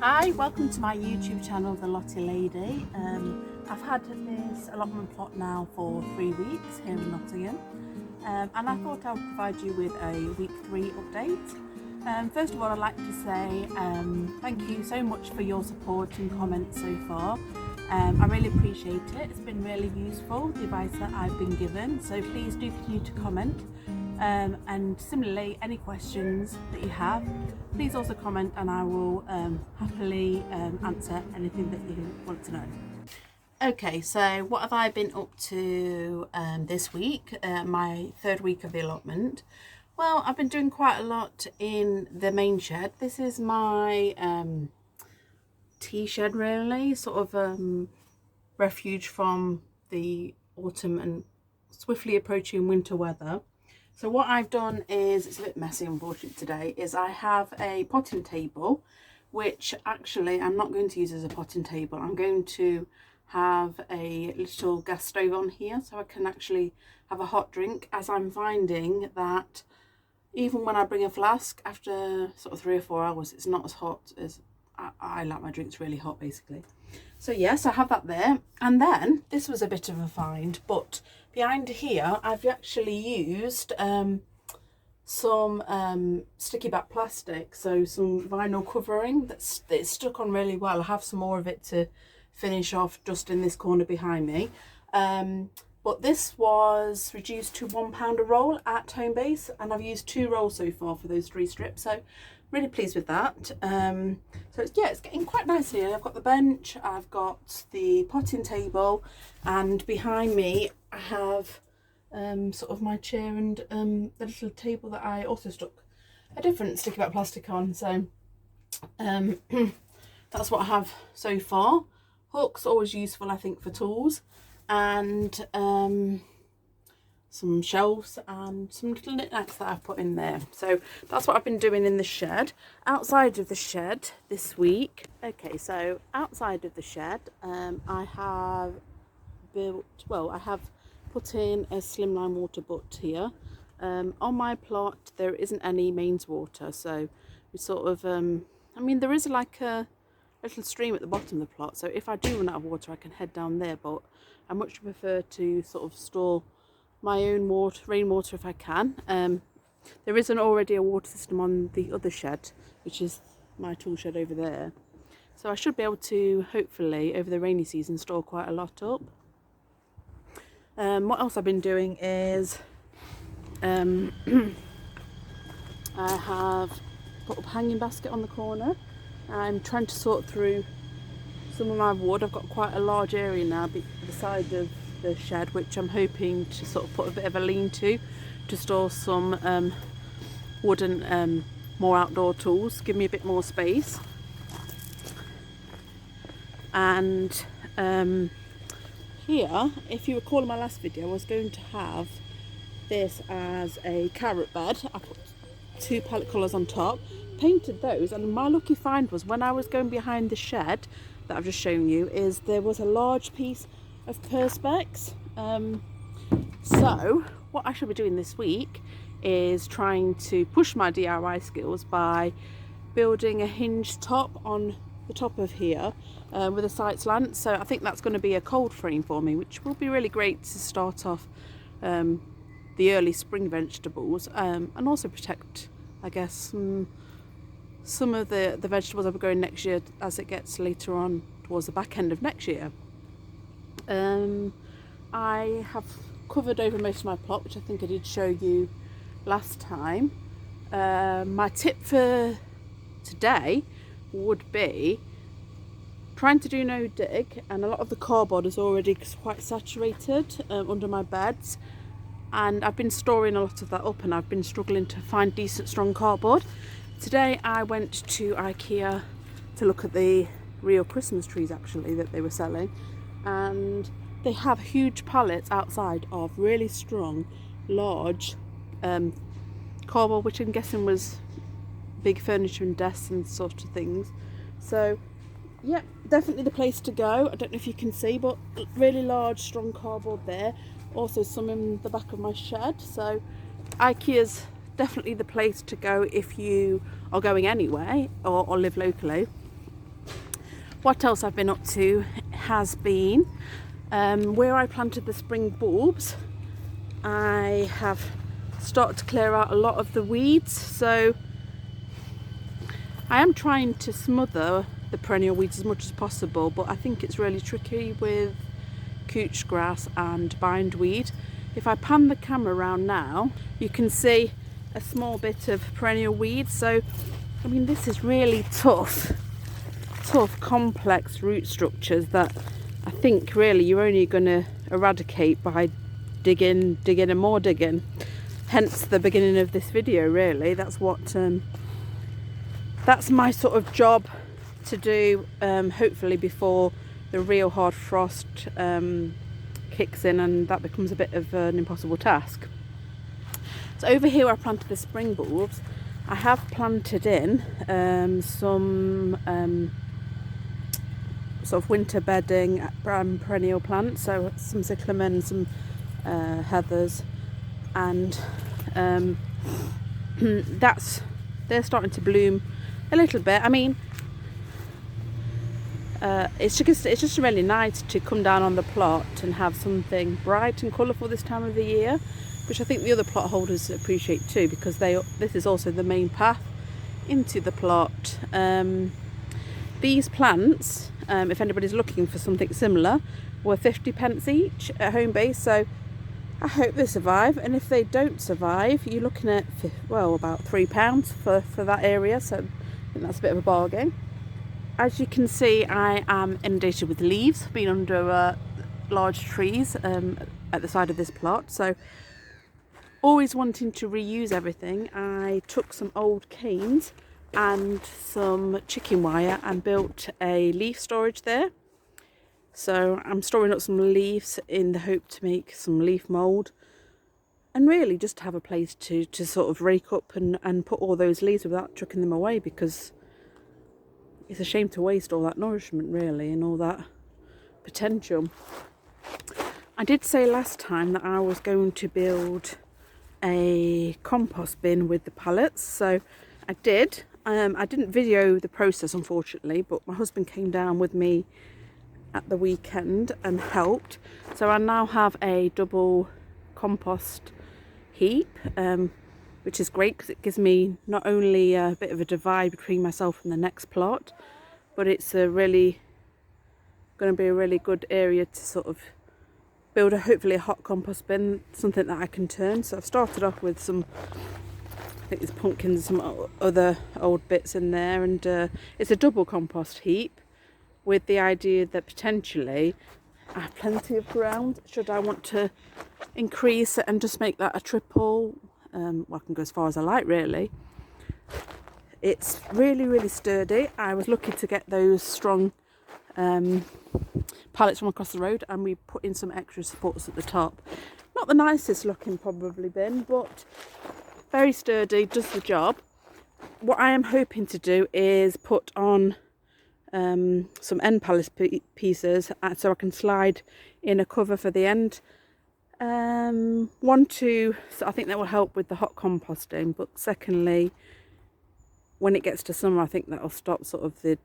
Hi, welcome to my YouTube channel, The Lottie Lady. I've had this allotment plot now for 3 weeks here in Nottingham, and I thought I would provide you with a week 3 update. First of all, I'd like to say thank you so much for your support and comments so far. I really appreciate it. It's been really useful, the advice that I've been given, so please do continue to comment. And similarly, any questions that you have, please also comment and I will happily answer anything that you want to know. Okay, so what have I been up to this week, my 3rd week of the allotment? Well, I've been doing quite a lot in the main shed. This is my tea shed, really, sort of refuge from the autumn and swiftly approaching winter weather. So what I've done is, it's a bit messy unfortunately today, is I have a potting table, which actually I'm not going to use as a potting table. I'm going to have a little gas stove on here so I can actually have a hot drink, as I'm finding that even when I bring a flask, after sort of 3 or 4 hours, it's not as hot as I like my drinks really hot basically. So yes, I have that there. And then this was a bit of a find, but behind here I've actually used some sticky back plastic, so some vinyl covering that's stuck on really well. I have some more of it to finish off just in this corner behind me. But this was reduced to £1 a roll at home base, and I've used 2 rolls so far for those 3 strips, so really pleased with that. So it's getting quite nice here. I've got the bench, I've got the potting table, and behind me I have sort of my chair and the little table that I also stuck a different sticky back plastic on. So that's what I have so far. Hooks, always useful I think for tools, and some shelves and some little knickknacks that I've put in there. So that's what I've been doing in the shed. Outside of the shed this week, okay, so outside of the shed I have put in a slimline water butt here. On my plot there isn't any mains water, so we sort of I mean, there is like a little stream at the bottom of the plot, so if I do run out of water I can head down there, but I much prefer to sort of store my own rainwater if I can. There isn't already a water system on the other shed, which is my tool shed over there, so I should be able to hopefully over the rainy season store quite a lot up. What else I've been doing is I have put up a hanging basket on the corner. I'm trying to sort through some of my wood. I've got quite a large area now beside of the shed, which I'm hoping to sort of put a bit of a lean-to to store some wooden more outdoor tools, give me a bit more space. And here, if you recall in my last video, I was going to have this as a carrot bed. I put 2 palette colours on top, painted those, and my lucky find was when I was going behind the shed that I've just shown you, is there was a large piece of perspex. So what I should be doing this week is trying to push my DIY skills by building a hinged top on the top of here with a side slant. So I think that's going to be a cold frame for me, which will be really great to start off the early spring vegetables, and also protect, I guess, some of the vegetables I'll be growing next year as it gets later on towards the back end of next year. I have covered over most of my plot, which I think I did show you last time. My tip for today would be trying to do no dig, and a lot of the cardboard is already quite saturated under my beds, and I've been storing a lot of that up and I've been struggling to find decent strong cardboard. Today I went to IKEA to look at the real Christmas trees actually that they were selling, and they have huge pallets outside of really strong, large cardboard, which I'm guessing was big furniture and desks and sort of things. So yeah, definitely the place to go. I don't know if you can see, but really large, strong cardboard there. Also some in the back of my shed. So IKEA's definitely the place to go if you are going anyway or live locally. What else I've been up to has been where I planted the spring bulbs. I have started to clear out a lot of the weeds, so I am trying to smother the perennial weeds as much as possible, but I think it's really tricky with couch grass and bindweed. If I pan the camera around now, you can see a small bit of perennial weeds. So I mean, this is really tough complex root structures that I think really you're only going to eradicate by digging and more digging. Hence the beginning of this video, really. That's what that's my sort of job to do, hopefully before the real hard frost kicks in and that becomes a bit of an impossible task. So over here where I planted the spring bulbs, I have planted in some sort of winter bedding perennial plants, so some cyclamen, some heathers, and they're starting to bloom a little bit. I mean, it's just really nice to come down on the plot and have something bright and colourful this time of the year, which I think the other plot holders appreciate too, because this is also the main path into the plot. These plants, if anybody's looking for something similar, were 50p each at home base, so I hope they survive. And if they don't survive, you're looking at, well, about £3 for that area, so I think that's a bit of a bargain. As you can see, I am inundated with leaves, been under large trees at the side of this plot, so always wanting to reuse everything, I took some old canes and some chicken wire and built a leaf storage there. So I'm storing up some leaves in the hope to make some leaf mould, and really just have a place to sort of rake up and put all those leaves without chucking them away, because it's a shame to waste all that nourishment really and all that potential. I did say last time that I was going to build a compost bin with the pallets, so I did. I didn't video the process unfortunately, but my husband came down with me at the weekend and helped. So I now have a double compost heap, which is great because it gives me not only a bit of a divide between myself and the next plot, but it's going to be a really good area to sort of build hopefully a hot compost bin, something that I can turn. So I've started off with some, I think there's pumpkins and some other old bits in there, and it's a double compost heap with the idea that potentially I have plenty of ground should I want to increase it and just make that a triple. Well, I can go as far as I like really. It's really sturdy. I was lucky to get those strong pallets from across the road, and we put in some extra supports at the top. Not the nicest looking probably bin, but very sturdy, does the job. What I am hoping to do is put on some end pallet pieces so I can slide in a cover for the end. So I think that will help with the hot composting, but secondly, when it gets to summer, I think that'll stop sort of the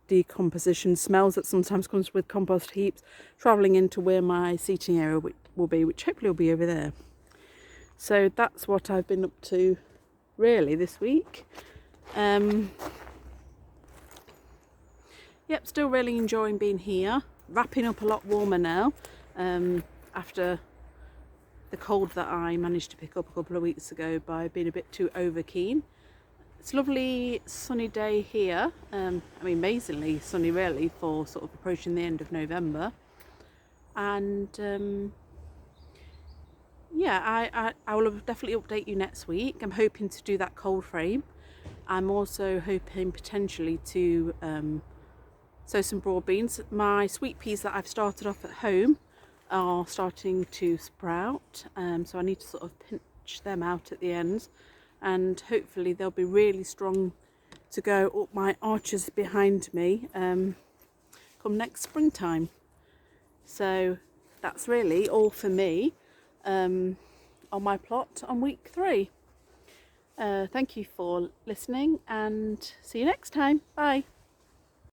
decomposition smells that sometimes comes with compost heaps travelling into where my seating area will be, which hopefully will be over there. So that's what I've been up to really this week. Yep, still really enjoying being here. Wrapping up a lot warmer now after the cold that I managed to pick up a couple of weeks ago by being a bit too over keen. It's a lovely sunny day here. I mean, amazingly sunny really for sort of approaching the end of November. And yeah, I will definitely update you next week. I'm hoping to do that cold frame. I'm also hoping potentially to sow some broad beans. My sweet peas that I've started off at home are starting to sprout, so I need to sort of pinch them out at the ends, and hopefully they'll be really strong to go up my arches behind me come next springtime. So that's really all for me on my plot on week 3. Thank you for listening, and see you next time. Bye.